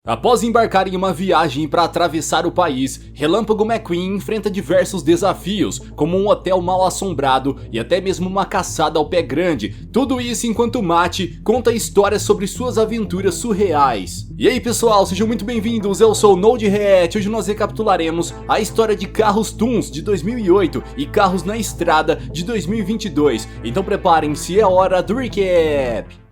Após embarcar em uma viagem para atravessar o país, Relâmpago McQueen enfrenta diversos desafios, como um hotel mal assombrado e até mesmo uma caçada ao pé grande. Tudo isso enquanto Matt conta histórias sobre suas aventuras surreais. E aí pessoal, sejam muito bem-vindos, eu sou o Node React. Hoje nós recapitularemos a história de Carros Toons de 2008 e Carros na Estrada de 2022. Então preparem-se, é hora do recap!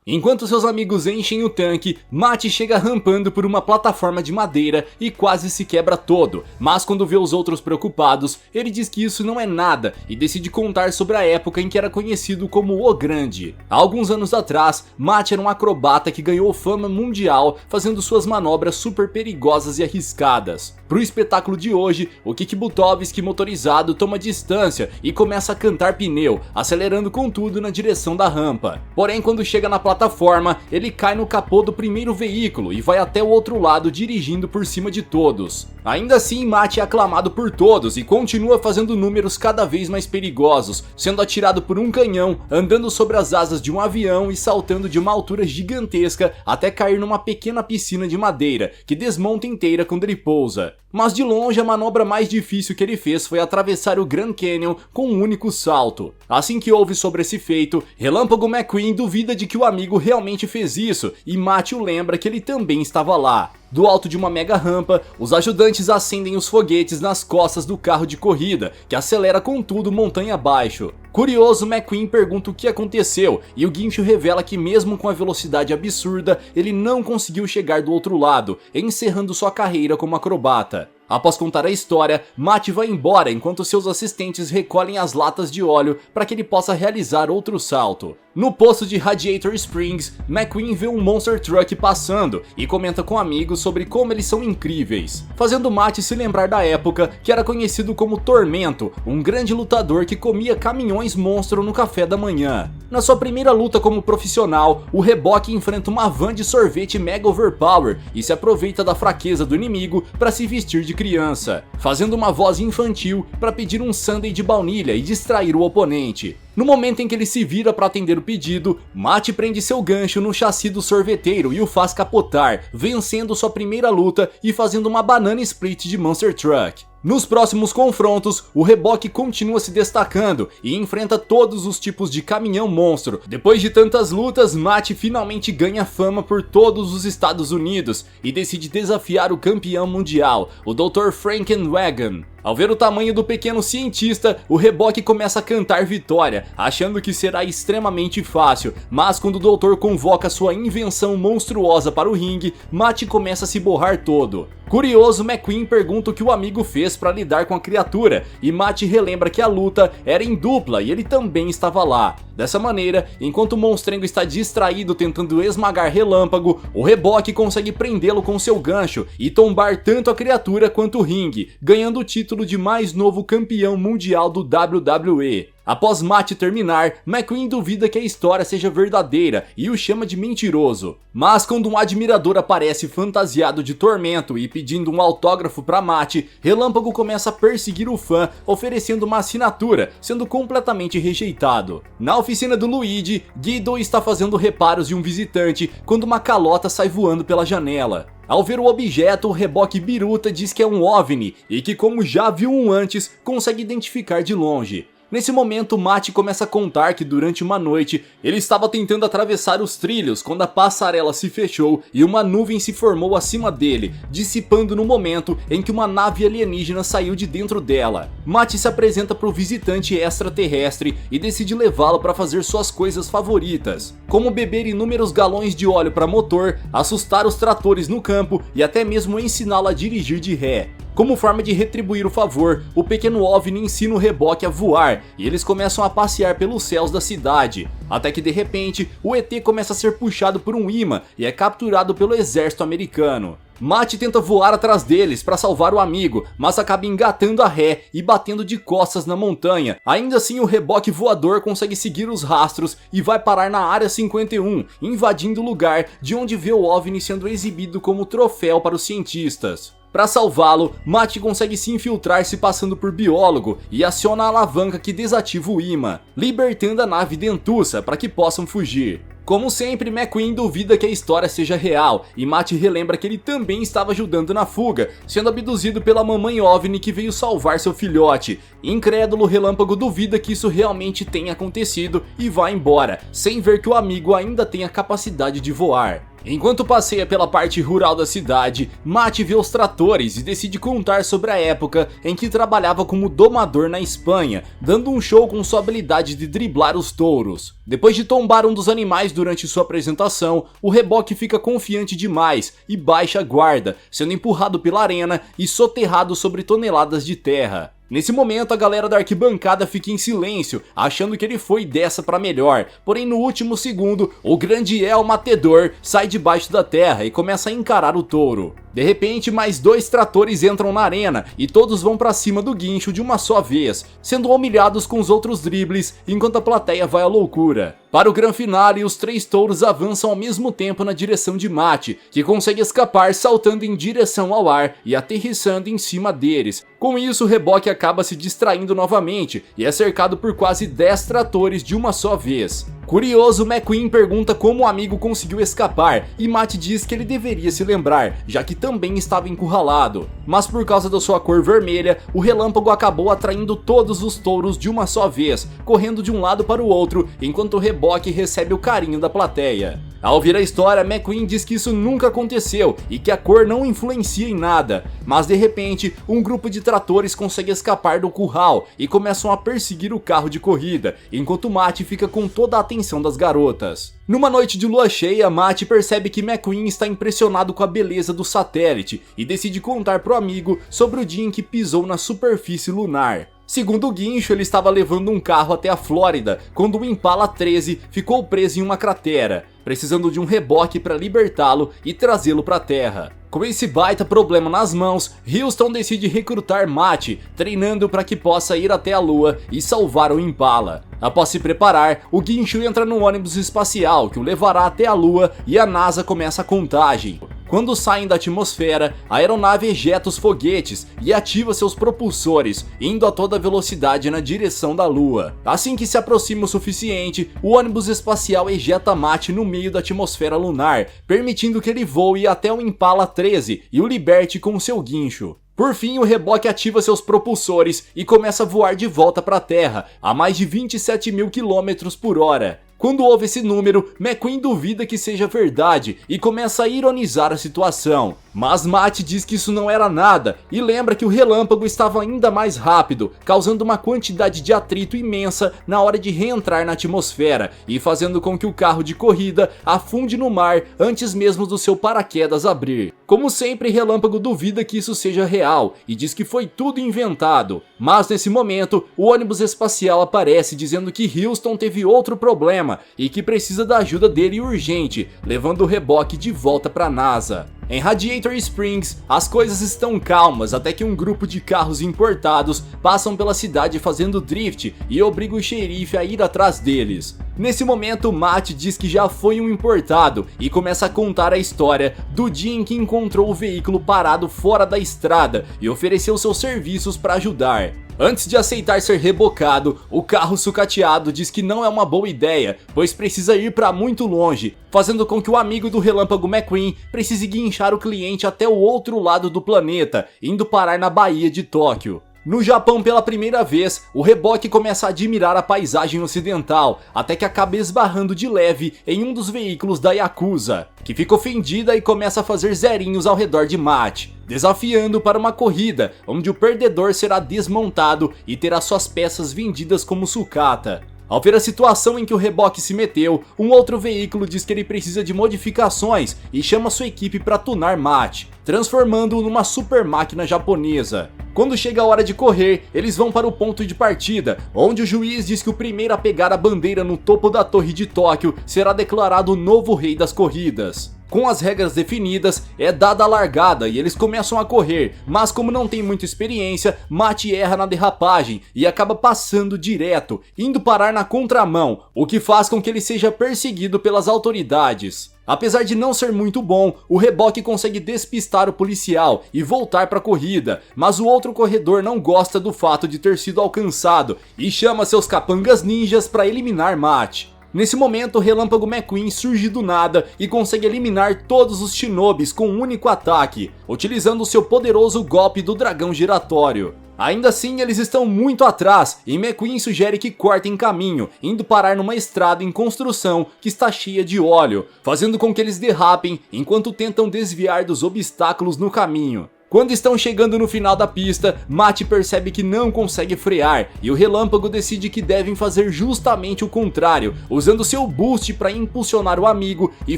Enquanto seus amigos enchem o tanque, Matt chega rampando por uma plataforma de madeira e quase se quebra todo, mas quando vê os outros preocupados, ele diz que isso não é nada e decide contar sobre a época em que era conhecido como O Grande. Há alguns anos atrás, Matt era um acrobata que ganhou fama mundial fazendo suas manobras super perigosas e arriscadas. Pro espetáculo de hoje, o Kik Butovski motorizado toma distância e começa a cantar pneu, acelerando com tudo na direção da rampa. Porém, quando chega na plataforma, ele cai no capô do primeiro veículo e vai até o outro lado dirigindo por cima de todos. Ainda assim, Matt é aclamado por todos e continua fazendo números cada vez mais perigosos, sendo atirado por um canhão, andando sobre as asas de um avião e saltando de uma altura gigantesca até cair numa pequena piscina de madeira, que desmonta inteira quando ele pousa. Mas de longe a manobra mais difícil que ele fez foi atravessar o Grand Canyon com um único salto. Assim que ouve sobre esse feito, Relâmpago McQueen duvida de que o amigo realmente fez isso e Matt o lembra que ele também estava lá. Do alto de uma mega rampa, os ajudantes acendem os foguetes nas costas do carro de corrida, que acelera com tudo montanha abaixo. Curioso, McQueen pergunta o que aconteceu e o guincho revela que mesmo com a velocidade absurda, ele não conseguiu chegar do outro lado, encerrando sua carreira como acrobata. Após contar a história, Matt vai embora enquanto seus assistentes recolhem as latas de óleo para que ele possa realizar outro salto. No posto de Radiator Springs, McQueen vê um Monster Truck passando e comenta com amigos sobre como eles são incríveis, fazendo Matt se lembrar da época que era conhecido como Tormento, um grande lutador que comia caminhões monstro no café da manhã. Na sua primeira luta como profissional, o reboque enfrenta uma van de sorvete mega overpower e se aproveita da fraqueza do inimigo para se vestir de criança, fazendo uma voz infantil para pedir um sundae de baunilha e distrair o oponente. No momento em que ele se vira para atender o pedido, Matt prende seu gancho no chassi do sorveteiro e o faz capotar, vencendo sua primeira luta e fazendo uma banana split de Monster Truck. Nos próximos confrontos, o reboque continua se destacando e enfrenta todos os tipos de caminhão monstro. Depois de tantas lutas, Matt finalmente ganha fama por todos os Estados Unidos e decide desafiar o campeão mundial, o Dr. Frankenwagon. Ao ver o tamanho do pequeno cientista, o reboque começa a cantar vitória, achando que será extremamente fácil, mas quando o doutor convoca sua invenção monstruosa para o ringue, Matt começa a se borrar todo. Curioso, McQueen pergunta o que o amigo fez para lidar com a criatura, e Matt relembra que a luta era em dupla e ele também estava lá. Dessa maneira, enquanto o monstrengo está distraído tentando esmagar Relâmpago, o reboque consegue prendê-lo com seu gancho e tombar tanto a criatura quanto o ringue, ganhando o título de mais novo campeão mundial do WWE. Após Matt terminar, McQueen duvida que a história seja verdadeira e o chama de mentiroso. Mas quando um admirador aparece fantasiado de Tormento e pedindo um autógrafo para Matt, Relâmpago começa a perseguir o fã, oferecendo uma assinatura, sendo completamente rejeitado. Na oficina do Luigi, Guido está fazendo reparos de um visitante quando uma calota sai voando pela janela. Ao ver o objeto, o reboque biruta diz que é um OVNI e que, como já viu um antes, consegue identificar de longe. Nesse momento, Matt começa a contar que durante uma noite ele estava tentando atravessar os trilhos quando a passarela se fechou e uma nuvem se formou acima dele, dissipando no momento em que uma nave alienígena saiu de dentro dela. Matt se apresenta para o visitante extraterrestre e decide levá-lo para fazer suas coisas favoritas, como beber inúmeros galões de óleo para motor, assustar os tratores no campo e até mesmo ensiná-lo a dirigir de ré. Como forma de retribuir o favor, o pequeno OVNI ensina o reboque a voar e eles começam a passear pelos céus da cidade, até que de repente o ET começa a ser puxado por um imã e é capturado pelo exército americano. Matt tenta voar atrás deles para salvar o amigo, mas acaba engatando a ré e batendo de costas na montanha. Ainda assim, o reboque voador consegue seguir os rastros e vai parar na Área 51, invadindo o lugar de onde vê o OVNI sendo exibido como troféu para os cientistas. Para salvá-lo, Mate consegue se infiltrar se passando por biólogo e aciona a alavanca que desativa o imã, libertando a nave dentuça para que possam fugir. Como sempre, McQueen duvida que a história seja real e Mate relembra que ele também estava ajudando na fuga, sendo abduzido pela mamãe OVNI que veio salvar seu filhote. Incrédulo, Relâmpago duvida que isso realmente tenha acontecido e vai embora, sem ver que o amigo ainda tem a capacidade de voar. Enquanto passeia pela parte rural da cidade, Mate vê os tratores e decide contar sobre a época em que trabalhava como domador na Espanha, dando um show com sua habilidade de driblar os touros. Depois de tombar um dos animais durante sua apresentação, o reboque fica confiante demais e baixa a guarda, sendo empurrado pela arena e soterrado sobre toneladas de terra. Nesse momento, a galera da arquibancada fica em silêncio, achando que ele foi dessa pra melhor, porém no último segundo, o grande El Matador sai debaixo da terra e começa a encarar o touro. De repente, mais 2 tratores entram na arena e todos vão pra cima do guincho de uma só vez, sendo humilhados com os outros dribles enquanto a plateia vai à loucura. Para o grande finale, os 3 touros avançam ao mesmo tempo na direção de Mate, que consegue escapar saltando em direção ao ar e aterrissando em cima deles. Com isso, o reboque acaba se distraindo novamente e é cercado por quase 10 tratores de uma só vez. Curioso, McQueen pergunta como o amigo conseguiu escapar e Mate diz que ele deveria se lembrar, já que também estava encurralado. Mas por causa da sua cor vermelha, o relâmpago acabou atraindo todos os touros de uma só vez, correndo de um lado para o outro, enquanto o reboque recebe o carinho da plateia. Ao ouvir a história, McQueen diz que isso nunca aconteceu e que a cor não influencia em nada, mas de repente, um grupo de tratores consegue escapar do curral e começam a perseguir o carro de corrida, enquanto Mate fica com toda a atenção das garotas. Numa noite de lua cheia, Mate percebe que McQueen está impressionado com a beleza do satélite e decide contar pro amigo sobre o dia em que pisou na superfície lunar. Segundo o guincho, ele estava levando um carro até a Flórida, quando o Impala 13 ficou preso em uma cratera, precisando de um reboque para libertá-lo e trazê-lo para a Terra. Com esse baita problema nas mãos, Houston decide recrutar Mate, treinando para que possa ir até a Lua e salvar o Impala. Após se preparar, o guincho entra no ônibus espacial que o levará até a Lua e a NASA começa a contagem. Quando saem da atmosfera, a aeronave ejeta os foguetes e ativa seus propulsores, indo a toda velocidade na direção da Lua. Assim que se aproxima o suficiente, o ônibus espacial ejeta Mate no meio da atmosfera lunar, permitindo que ele voe até o Impala 13 e o liberte com seu guincho. Por fim, o reboque ativa seus propulsores e começa a voar de volta para a Terra, a mais de 27.000 km por hora. Quando ouve esse número, McQueen duvida que seja verdade e começa a ironizar a situação. Mas Mate diz que isso não era nada e lembra que o relâmpago estava ainda mais rápido, causando uma quantidade de atrito imensa na hora de reentrar na atmosfera e fazendo com que o carro de corrida afunde no mar antes mesmo do seu paraquedas abrir. Como sempre, Relâmpago duvida que isso seja real e diz que foi tudo inventado. Mas nesse momento, o ônibus espacial aparece dizendo que Houston teve outro problema e que precisa da ajuda dele urgente, levando o reboque de volta para a NASA. Em Radiator Springs, as coisas estão calmas até que um grupo de carros importados passam pela cidade fazendo drift e obriga o xerife a ir atrás deles. Nesse momento, Mate diz que já foi um importado e começa a contar a história do dia em que encontrou o veículo parado fora da estrada e ofereceu seus serviços para ajudar. Antes de aceitar ser rebocado, o carro sucateado diz que não é uma boa ideia, pois precisa ir para muito longe, fazendo com que o amigo do Relâmpago McQueen precise guinchar o cliente até o outro lado do planeta, indo parar na Baía de Tóquio. No Japão, pela primeira vez, o reboque começa a admirar a paisagem ocidental, até que acaba esbarrando de leve em um dos veículos da Yakuza, que fica ofendida e começa a fazer zerinhos ao redor de Mate, desafiando para uma corrida, onde o perdedor será desmontado e terá suas peças vendidas como sucata. Ao ver a situação em que o reboque se meteu, um outro veículo diz que ele precisa de modificações e chama sua equipe para tunar Mate, transformando-o numa super máquina japonesa. Quando chega a hora de correr, eles vão para o ponto de partida, onde o juiz diz que o primeiro a pegar a bandeira no topo da torre de Tóquio será declarado o novo rei das corridas. Com as regras definidas, é dada a largada e eles começam a correr, mas como não tem muita experiência, Mate erra na derrapagem e acaba passando direto, indo parar na contramão, o que faz com que ele seja perseguido pelas autoridades. Apesar de não ser muito bom, o reboque consegue despistar o policial e voltar para a corrida, mas o outro corredor não gosta do fato de ter sido alcançado e chama seus capangas ninjas para eliminar Matt. Nesse momento, o Relâmpago McQueen surge do nada e consegue eliminar todos os shinobis com um único ataque, utilizando seu poderoso golpe do dragão giratório. Ainda assim, eles estão muito atrás e McQueen sugere que cortem caminho, indo parar numa estrada em construção que está cheia de óleo, fazendo com que eles derrapem enquanto tentam desviar dos obstáculos no caminho. Quando estão chegando no final da pista, Matt percebe que não consegue frear e o Relâmpago decide que devem fazer justamente o contrário, usando seu boost para impulsionar o amigo e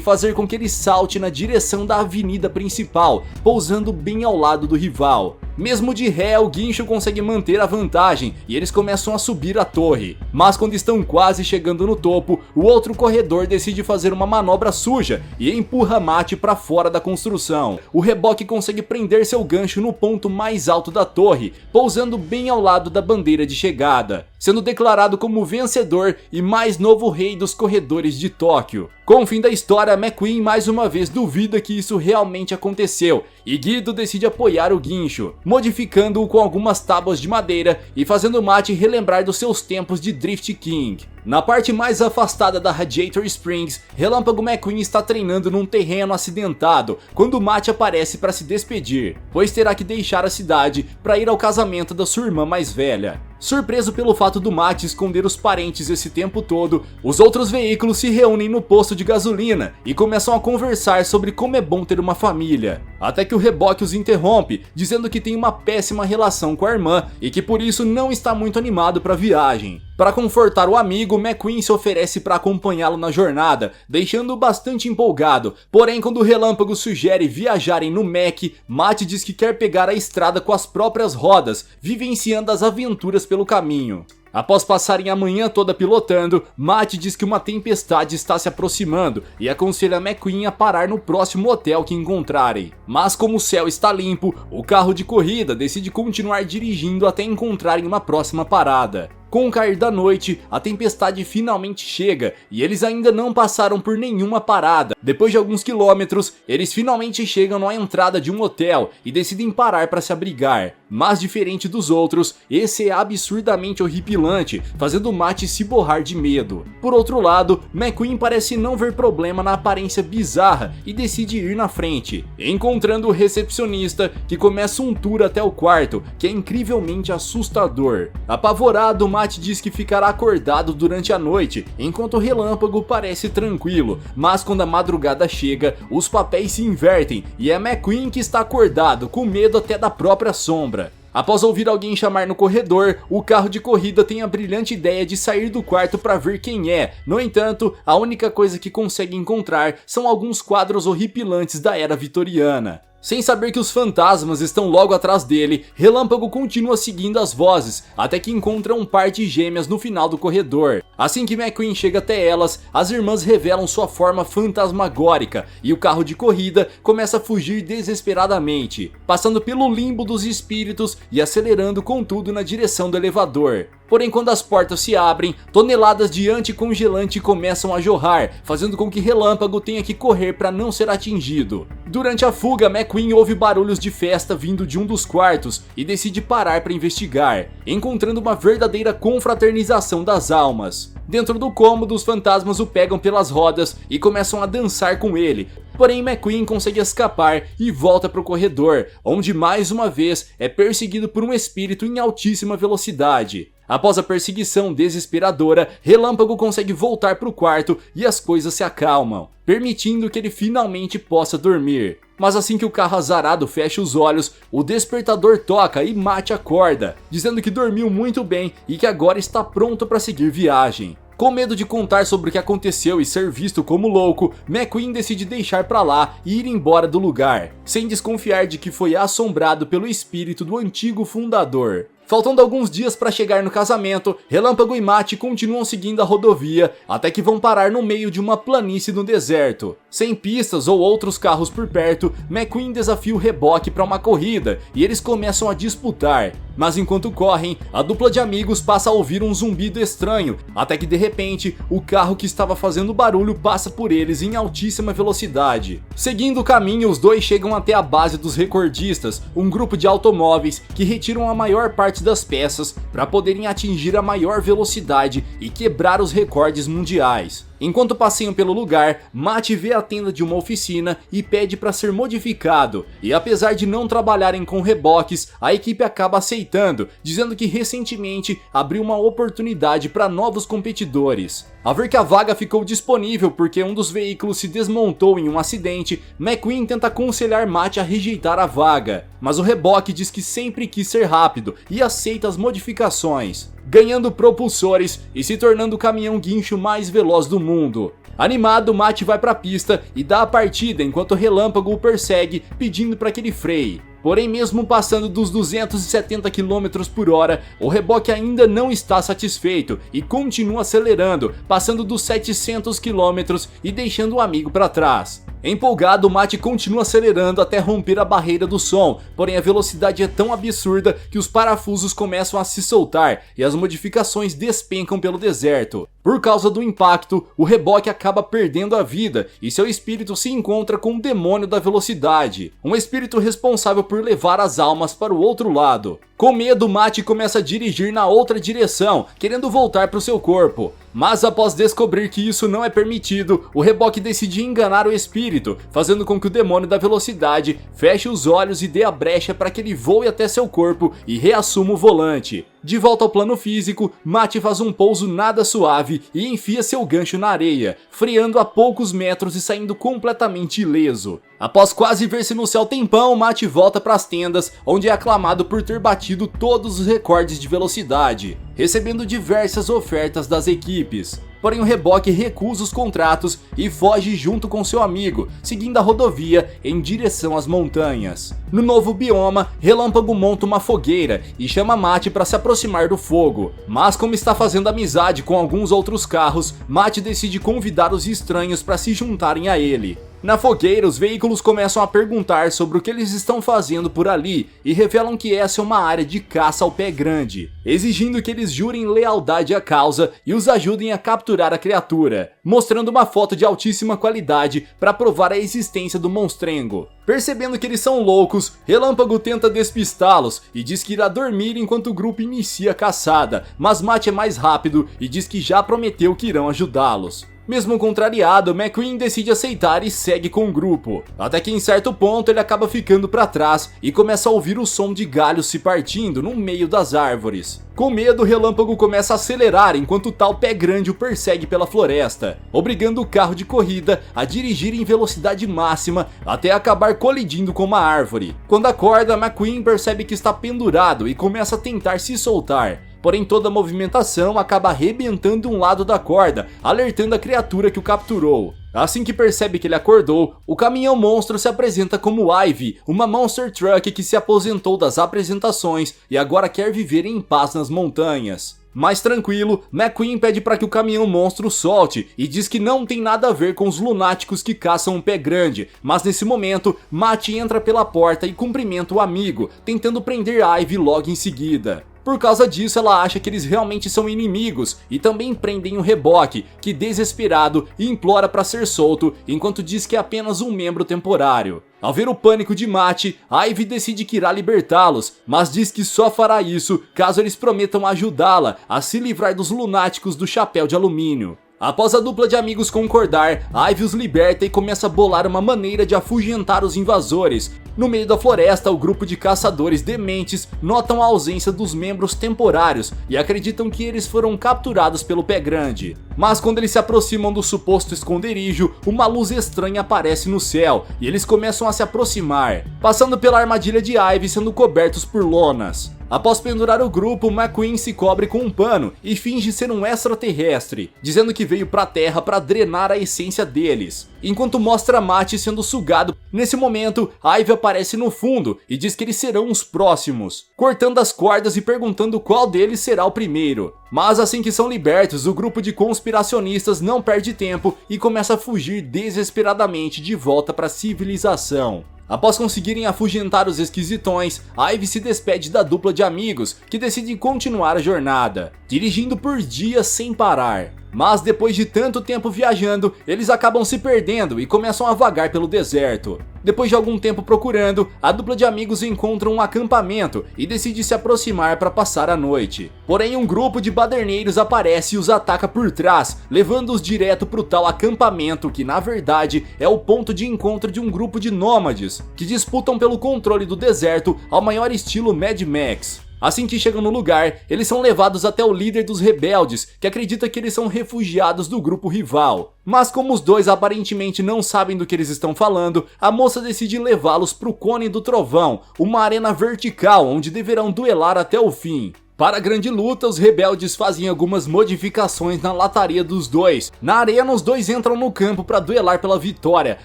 fazer com que ele salte na direção da avenida principal, pousando bem ao lado do rival. Mesmo de ré, o guincho consegue manter a vantagem e eles começam a subir a torre. Mas quando estão quase chegando no topo, o outro corredor decide fazer uma manobra suja e empurra Matt para fora da construção. O reboque consegue prender seu gancho no ponto mais alto da torre, pousando bem ao lado da bandeira de chegada, sendo declarado como vencedor e mais novo rei dos corredores de Tóquio. Com o fim da história, McQueen mais uma vez duvida que isso realmente aconteceu e Guido decide apoiar o guincho, modificando-o com algumas tábuas de madeira e fazendo Matt relembrar dos seus tempos de Drift King. Na parte mais afastada da Radiator Springs, Relâmpago McQueen está treinando num terreno acidentado quando Matt aparece para se despedir, pois terá que deixar a cidade para ir ao casamento da sua irmã mais velha. Surpreso pelo fato do Matt esconder os parentes esse tempo todo, os outros veículos se reúnem no posto de gasolina e começam a conversar sobre como é bom ter uma família. Até que o reboque os interrompe, dizendo que tem uma péssima relação com a irmã e que por isso não está muito animado para a viagem. Para confortar o amigo, McQueen se oferece para acompanhá-lo na jornada, deixando-o bastante empolgado. Porém, quando o Relâmpago sugere viajarem no Mac, Matt diz que quer pegar a estrada com as próprias rodas, vivenciando as aventuras pelo caminho. Após passarem a manhã toda pilotando, Matt diz que uma tempestade está se aproximando e aconselha McQueen a parar no próximo hotel que encontrarem. Mas como o céu está limpo, o carro de corrida decide continuar dirigindo até encontrarem uma próxima parada. Com o cair da noite, a tempestade finalmente chega e eles ainda não passaram por nenhuma parada. Depois de alguns quilômetros, eles finalmente chegam na entrada de um hotel e decidem parar para se abrigar. Mas diferente dos outros, esse é absurdamente horripilante, fazendo Matt se borrar de medo. Por outro lado, McQueen parece não ver problema na aparência bizarra e decide ir na frente, encontrando o recepcionista que começa um tour até o quarto, que é incrivelmente assustador. Apavorado, Matt diz que ficará acordado durante a noite, enquanto o Relâmpago parece tranquilo, mas quando a madrugada chega, os papéis se invertem e é McQueen que está acordado, com medo até da própria sombra. Após ouvir alguém chamar no corredor, o carro de corrida tem a brilhante ideia de sair do quarto para ver quem é. No entanto, a única coisa que consegue encontrar são alguns quadros horripilantes da era vitoriana. Sem saber que os fantasmas estão logo atrás dele, Relâmpago continua seguindo as vozes, até que encontra um par de gêmeas no final do corredor. Assim que McQueen chega até elas, as irmãs revelam sua forma fantasmagórica e o carro de corrida começa a fugir desesperadamente, passando pelo limbo dos espíritos e acelerando com tudo na direção do elevador. Porém, quando as portas se abrem, toneladas de anticongelante começam a jorrar, fazendo com que Relâmpago tenha que correr para não ser atingido. Durante a fuga, McQueen ouve barulhos de festa vindo de um dos quartos e decide parar para investigar, encontrando uma verdadeira confraternização das almas. Dentro do cômodo, os fantasmas o pegam pelas rodas e começam a dançar com ele. Porém, McQueen consegue escapar e volta para o corredor, onde mais uma vez é perseguido por um espírito em altíssima velocidade. Após a perseguição desesperadora, Relâmpago consegue voltar para o quarto e as coisas se acalmam, permitindo que ele finalmente possa dormir. Mas assim que o carro azarado fecha os olhos, o despertador toca e Matt acorda, dizendo que dormiu muito bem e que agora está pronto para seguir viagem. Com medo de contar sobre o que aconteceu e ser visto como louco, McQueen decide deixar pra lá e ir embora do lugar, sem desconfiar de que foi assombrado pelo espírito do antigo fundador. Faltando alguns dias para chegar no casamento, Relâmpago e Matt continuam seguindo a rodovia até que vão parar no meio de uma planície no deserto. Sem pistas ou outros carros por perto, McQueen desafia o reboque para uma corrida e eles começam a disputar. mas enquanto correm, a dupla de amigos passa a ouvir um zumbido estranho, até que de repente, o carro que estava fazendo barulho passa por eles em altíssima velocidade. Seguindo o caminho, os dois chegam até a base dos recordistas, um grupo de automóveis que retiram a maior parte das peças para poderem atingir a maior velocidade e quebrar os recordes mundiais. Enquanto passeiam pelo lugar, Matt vê a tenda de uma oficina e pede para ser modificado, e apesar de não trabalharem com reboques, a equipe acaba aceitando, dizendo que recentemente abriu uma oportunidade para novos competidores. Ao ver que a vaga ficou disponível porque um dos veículos se desmontou em um acidente, McQueen tenta aconselhar Matt a rejeitar a vaga, mas o reboque diz que sempre quis ser rápido e aceita as modificações, ganhando propulsores e se tornando o caminhão guincho mais veloz do mundo. Animado, Matt vai para a pista e dá a partida enquanto o Relâmpago o persegue, pedindo para que ele freie. Porém, mesmo passando dos 270 km por hora, o reboque ainda não está satisfeito e continua acelerando, passando dos 700 km e deixando o amigo para trás. Empolgado, Matt continua acelerando até romper a barreira do som, porém a velocidade é tão absurda que os parafusos começam a se soltar e as modificações despencam pelo deserto. Por causa do impacto, o reboque acaba perdendo a vida e seu espírito se encontra com o demônio da velocidade, um espírito responsável por levar as almas para o outro lado. Com medo, Matt começa a dirigir na outra direção, querendo voltar para o seu corpo. Mas após descobrir que isso não é permitido, o reboque decide enganar o espírito, fazendo com que o demônio da velocidade feche os olhos e dê a brecha para que ele voe até seu corpo e reassuma o volante. De volta ao plano físico, Matt faz um pouso nada suave e enfia seu gancho na areia, freando a poucos metros e saindo completamente ileso. Após quase ver-se no céu tempão, Matt volta para as tendas, onde é aclamado por ter batido todos os recordes de velocidade, recebendo diversas ofertas das equipes. Porém, o reboque recusa os contratos e foge junto com seu amigo, seguindo a rodovia em direção às montanhas. No novo bioma, Relâmpago monta uma fogueira e chama Matt para se aproximar do fogo. Mas como está fazendo amizade com alguns outros carros, Matt decide convidar os estranhos para se juntarem a ele. Na fogueira, os veículos começam a perguntar sobre o que eles estão fazendo por ali e revelam que essa é uma área de caça ao pé grande, exigindo que eles jurem lealdade à causa e os ajudem a capturar a criatura, mostrando uma foto de altíssima qualidade para provar a existência do monstrengo. Percebendo que eles são loucos, Relâmpago tenta despistá-los e diz que irá dormir enquanto o grupo inicia a caçada, mas Matt é mais rápido e diz que já prometeu que irão ajudá-los. Mesmo contrariado, McQueen decide aceitar e segue com o grupo, até que em certo ponto ele acaba ficando para trás e começa a ouvir o som de galhos se partindo no meio das árvores. Com medo, Relâmpago começa a acelerar enquanto tal pé grande o persegue pela floresta, obrigando o carro de corrida a dirigir em velocidade máxima até acabar colidindo com uma árvore. Quando acorda, McQueen percebe que está pendurado e começa a tentar se soltar. Porém, toda a movimentação acaba arrebentando um lado da corda, alertando a criatura que o capturou. Assim que percebe que ele acordou, o caminhão monstro se apresenta como Ivy, uma monster truck que se aposentou das apresentações e agora quer viver em paz nas montanhas. Mais tranquilo, McQueen pede para que o caminhão monstro solte e diz que não tem nada a ver com os lunáticos que caçam um pé grande, mas nesse momento, Matt entra pela porta e cumprimenta o amigo, tentando prender Ivy logo em seguida. Por causa disso, ela acha que eles realmente são inimigos e também prendem o reboque, que desesperado implora para ser solto, enquanto diz que é apenas um membro temporário. Ao ver o pânico de Matt, Ivy decide que irá libertá-los, mas diz que só fará isso caso eles prometam ajudá-la a se livrar dos lunáticos do chapéu de alumínio. Após a dupla de amigos concordar, Ivy os liberta e começa a bolar uma maneira de afugentar os invasores. No meio da floresta, o grupo de caçadores dementes notam a ausência dos membros temporários e acreditam que eles foram capturados pelo Pé Grande. Mas quando eles se aproximam do suposto esconderijo, uma luz estranha aparece no céu e eles começam a se aproximar, passando pela armadilha de Ivy sendo cobertos por lonas. Após pendurar o grupo, McQueen se cobre com um pano e finge ser um extraterrestre, dizendo que veio pra Terra para drenar a essência deles, enquanto mostra Matt sendo sugado. Nesse momento, Ivy aparece no fundo e diz que eles serão os próximos, cortando as cordas e perguntando qual deles será o primeiro. Mas assim que são libertos, o grupo de conspiracionistas não perde tempo e começa a fugir desesperadamente de volta para a civilização. Após conseguirem afugentar os esquisitões, Ivy se despede da dupla de amigos, que decidem continuar a jornada, dirigindo por dias sem parar. Mas depois de tanto tempo viajando, eles acabam se perdendo e começam a vagar pelo deserto. Depois de algum tempo procurando, a dupla de amigos encontra um acampamento e decide se aproximar para passar a noite. Porém, um grupo de baderneiros aparece e os ataca por trás, levando-os direto para o tal acampamento, que na verdade é o ponto de encontro de um grupo de nômades, que disputam pelo controle do deserto ao maior estilo Mad Max. Assim que chegam no lugar, eles são levados até o líder dos rebeldes, que acredita que eles são refugiados do grupo rival. Mas como os dois aparentemente não sabem do que eles estão falando, a moça decide levá-los para o Cone do Trovão, uma arena vertical onde deverão duelar até o fim. Para a grande luta, os rebeldes fazem algumas modificações na lataria dos dois. Na arena, os dois entram no campo para duelar pela vitória,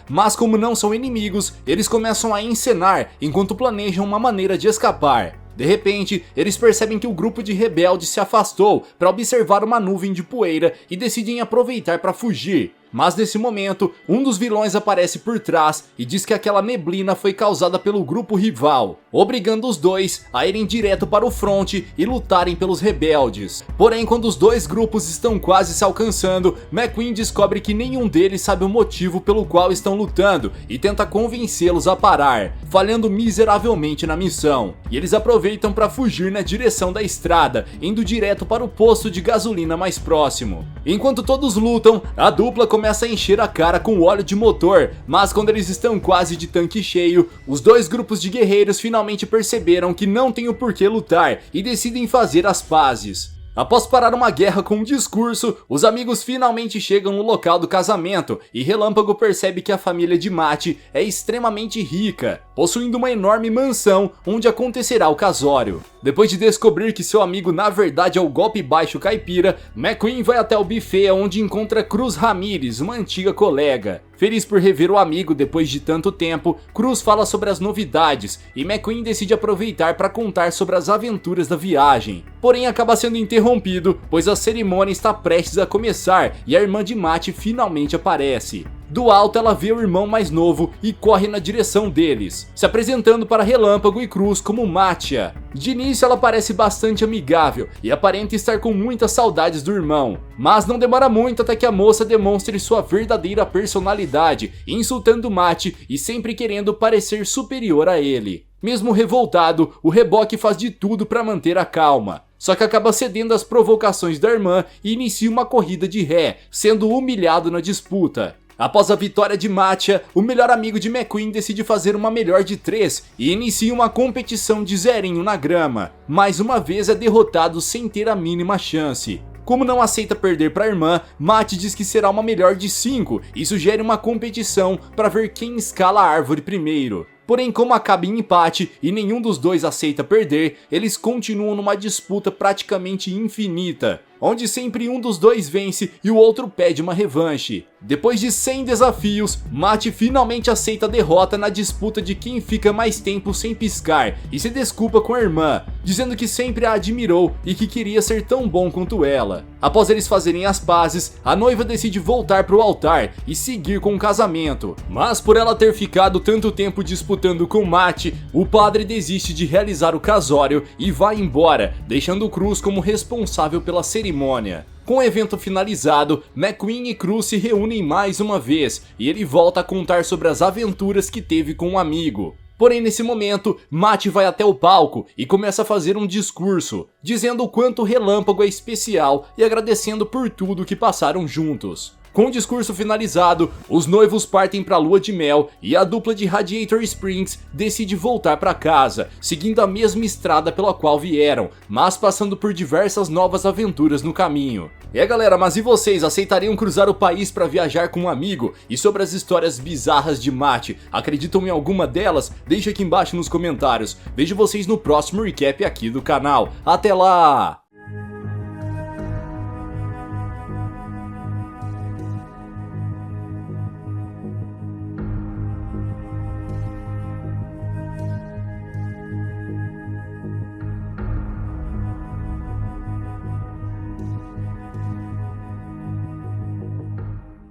mas como não são inimigos, eles começam a encenar enquanto planejam uma maneira de escapar. De repente, eles percebem que o grupo de rebeldes se afastou para observar uma nuvem de poeira e decidem aproveitar para fugir. Mas nesse momento, um dos vilões aparece por trás e diz que aquela neblina foi causada pelo grupo rival, obrigando os dois a irem direto para o fronte e lutarem pelos rebeldes. Porém, quando os dois grupos estão quase se alcançando, McQueen descobre que nenhum deles sabe o motivo pelo qual estão lutando e tenta convencê-los a parar, falhando miseravelmente na missão. E eles aproveitam para fugir na direção da estrada, indo direto para o posto de gasolina mais próximo. Enquanto todos lutam, a dupla começa a encher a cara com óleo de motor, mas quando eles estão quase de tanque cheio, os dois grupos de guerreiros finalmente perceberam que não tem o porquê lutar e decidem fazer as pazes. Após parar uma guerra com um discurso, os amigos finalmente chegam no local do casamento e Relâmpago percebe que a família de Matt é extremamente rica, possuindo uma enorme mansão onde acontecerá o casório. Depois de descobrir que seu amigo na verdade é o golpe baixo caipira, McQueen vai até o buffet onde encontra Cruz Ramirez, uma antiga colega. Feliz por rever o amigo depois de tanto tempo, Cruz fala sobre as novidades e McQueen decide aproveitar para contar sobre as aventuras da viagem. Porém acaba sendo interrompido, pois a cerimônia está prestes a começar e a irmã de Matt finalmente aparece. Do alto ela vê o irmão mais novo e corre na direção deles, se apresentando para Relâmpago e Cruz como Mattia. De início ela parece bastante amigável e aparenta estar com muitas saudades do irmão, mas não demora muito até que a moça demonstre sua verdadeira personalidade, insultando Matt e sempre querendo parecer superior a ele. Mesmo revoltado, o reboque faz de tudo para manter a calma. Só que acaba cedendo às provocações da irmã e inicia uma corrida de ré, sendo humilhado na disputa. Após a vitória de Mattia, o melhor amigo de McQueen decide fazer uma melhor de 3 e inicia uma competição de zerinho na grama. Mais uma vez é derrotado sem ter a mínima chance. Como não aceita perder para a irmã, Matt diz que será uma melhor de 5 e sugere uma competição para ver quem escala a árvore primeiro. Porém, como acaba em empate e nenhum dos dois aceita perder, eles continuam numa disputa praticamente infinita, onde sempre um dos dois vence e o outro pede uma revanche. Depois de 100 desafios, Matt finalmente aceita a derrota na disputa de quem fica mais tempo sem piscar e se desculpa com a irmã, dizendo que sempre a admirou e que queria ser tão bom quanto ela. Após eles fazerem as pazes, a noiva decide voltar para o altar e seguir com o casamento. Mas por ela ter ficado tanto tempo disputando com Matt, o padre desiste de realizar o casório e vai embora, deixando Cruz como responsável pela cerimônia. Com o evento finalizado, McQueen e Cruz se reúnem mais uma vez e ele volta a contar sobre as aventuras que teve com um amigo. Porém, nesse momento, Matt vai até o palco e começa a fazer um discurso, dizendo o quanto o Relâmpago é especial e agradecendo por tudo que passaram juntos. Com o discurso finalizado, os noivos partem para a lua de mel e a dupla de Radiator Springs decide voltar para casa, seguindo a mesma estrada pela qual vieram, mas passando por diversas novas aventuras no caminho. Galera, mas e vocês, aceitariam cruzar o país para viajar com um amigo? E sobre as histórias bizarras de Matt, acreditam em alguma delas? Deixa aqui embaixo nos comentários. Vejo vocês no próximo recap aqui do canal. Até lá!